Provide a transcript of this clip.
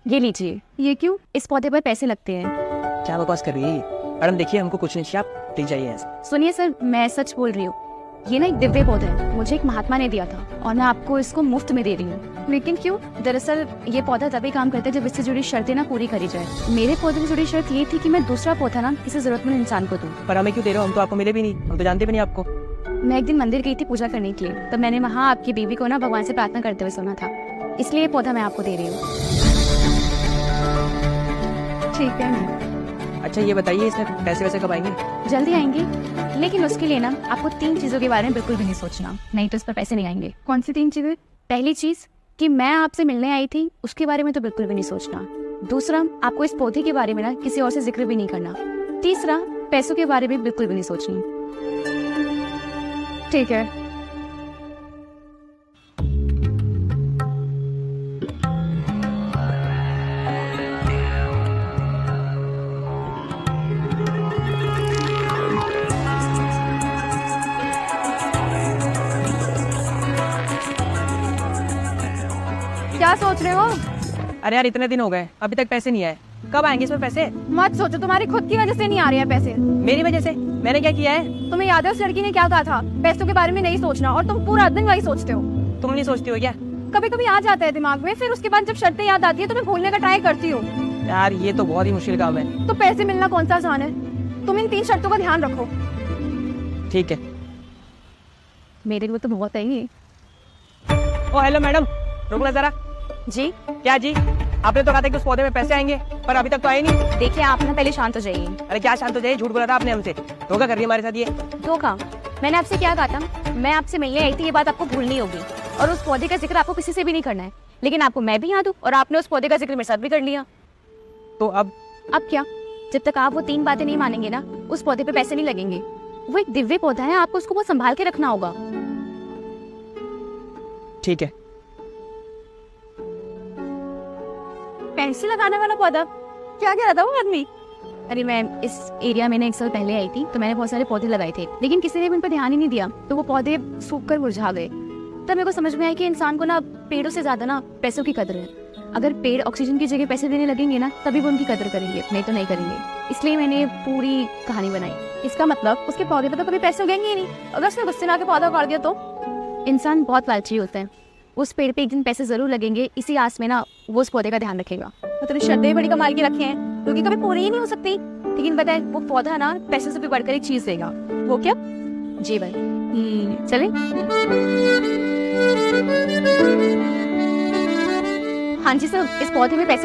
ये लीजिए। ये क्यों? इस पौधे पर पैसे लगते हैं। क्या बकवास कर रही है मैडम? देखिए हमको कुछ नहीं चाहिए, आप ले जाइए ऐसे। सुनिए सर, मैं सच बोल रही हूँ। ये ना एक दिव्य पौधा है, मुझे एक महात्मा ने दिया था और मैं आपको इसको मुफ्त में दे रही हूँ। लेकिन क्यों? दरअसल ये पौधा तभी काम करता है जब इससे जुड़ी शर्तें ना पूरी करी जाए। मेरे पौधे से जुड़ी शर्त ये थी कि मैं दूसरा पौधा ना किसी जरूरतमंद इंसान को दूँ। पर हमें क्यों दे रहे हो? हम तो आपको मिले भी नहीं, हम तो जानते भी नहीं आपको। मैं एक दिन मंदिर गई थी पूजा करने के लिए, तब मैंने वहाँ आपकी बीवी को ना भगवान से प्रार्थना करते हुए सुना था, इसलिए ये पौधा मैं आपको दे रही हूँ। ठीक है। अच्छा ये बताइए, इसमें पैसे वैसे कब आएंगे? जल्दी आएंगे, लेकिन उसके लिए ना आपको 3 चीजों के बारे में बिल्कुल भी नहीं सोचना, नहीं तो इस पर पैसे नहीं आएंगे। कौन सी 3 चीजें? पहली चीज कि मैं आपसे मिलने आई थी, उसके बारे में तो बिल्कुल भी नहीं सोचना। दूसरा, आपको इस पौधे के बारे में ना किसी और से जिक्र भी नहीं करना। तीसरा, पैसों के बारे में बिल्कुल भी नहीं सोचनी। ठीक है। क्या सोच रहे हो? अरे यार इतने दिन हो गए, अभी तक पैसे नहीं आए, कब आएंगे इसमें पैसे? मत सोचो, तुम्हारी खुद की वजह से नहीं आ रहे हैं पैसे। मेरी वजह से? मैंने क्या किया है? तुम्हें याद है उस लड़की ने क्या कहा था? पैसों के बारे में नहीं सोचना, और तुम पूरा दिन वही सोचते हो। तुम नहीं सोचती हो क्या? कभी कभी आ जाता है दिमाग में, फिर उसके बाद जब शर्तें याद आती है तो मैं भूलने का ट्राई करती हूँ। यार ये तो बहुत ही मुश्किल काम है। तो पैसे मिलना कौन सा आसान है? तुम इन 3 शर्तों का ध्यान रखो। ठीक है। मेरे लिए तो बहुत है ये। ओ हेलो मैडम, रुकना जरा। जी? क्या जी? आपने तो कहा था कि उस पौधे में पैसे आएंगे, पर अभी तक तो आए नहीं। देखिए आप ना पहले शांत हो जाइए। अरे क्या शांत हो जाइए? झूठ बोला था आपने हमसे, धोखा कर दिया हमारे साथ ये। धोखा? मैंने आपसे क्या कहा था? मैं आपसे मिलने आई थी, ये बात आपको भूलनी होगी, और उस पौधे का जिक्र आपको किसी से भी नहीं करना है। लेकिन आपको मैं भी याद हूँ, और आपने उस पौधे का जिक्र मेरे साथ भी कर लिया। तो अब क्या? जब तक आप वो 3 बातें नहीं मानेंगे ना, उस पौधे पे पैसे नहीं लगेंगे। वो एक दिव्य पौधा है, आपको उसको बहुत संभाल के रखना होगा। ठीक है। पैसे लगाने वाला पौधा? क्या कह रहा था वो आदमी? अरे मैं इस एरिया में ना 1 साल पहले आई थी, तो मैंने बहुत सारे पौधे लगाए थे, लेकिन किसी ने भी उन पर ध्यान ही नहीं दिया, तो वो पौधे सूख कर मुरझा गए। तब मेरे को समझ में आया कि इंसान को ना पेड़ों से ज्यादा ना पैसों की कदर है। अगर पेड़ ऑक्सीजन की जगह पैसे देने लगेंगे ना, तभी वो उनकी कदर करेंगे, नहीं तो नहीं करेंगे। इसलिए मैंने पूरी कहानी बनाई। इसका मतलब उसके पौधे पर तो कभी पैसे उगेंगे ही नहीं। अगर उसने गुस्से में आके पौधा उखाड़ दिया तो? इंसान बहुत लालची होता है, उस पेड़ पे एक दिन पैसे जरूर लगेंगे, इसी आस में ना वो उस पौधे का ध्यान रखेगा। तो शर्तें बड़ी कमाल की रखे हैं, क्योंकि कभी पूरी ही नहीं हो सकती। लेकिन पता है वो पौधा ना पैसे से भी बढ़कर एक चीज देगा। वो क्या? जीवन। चले? हाँ जी सर, इस पौधे में पैसे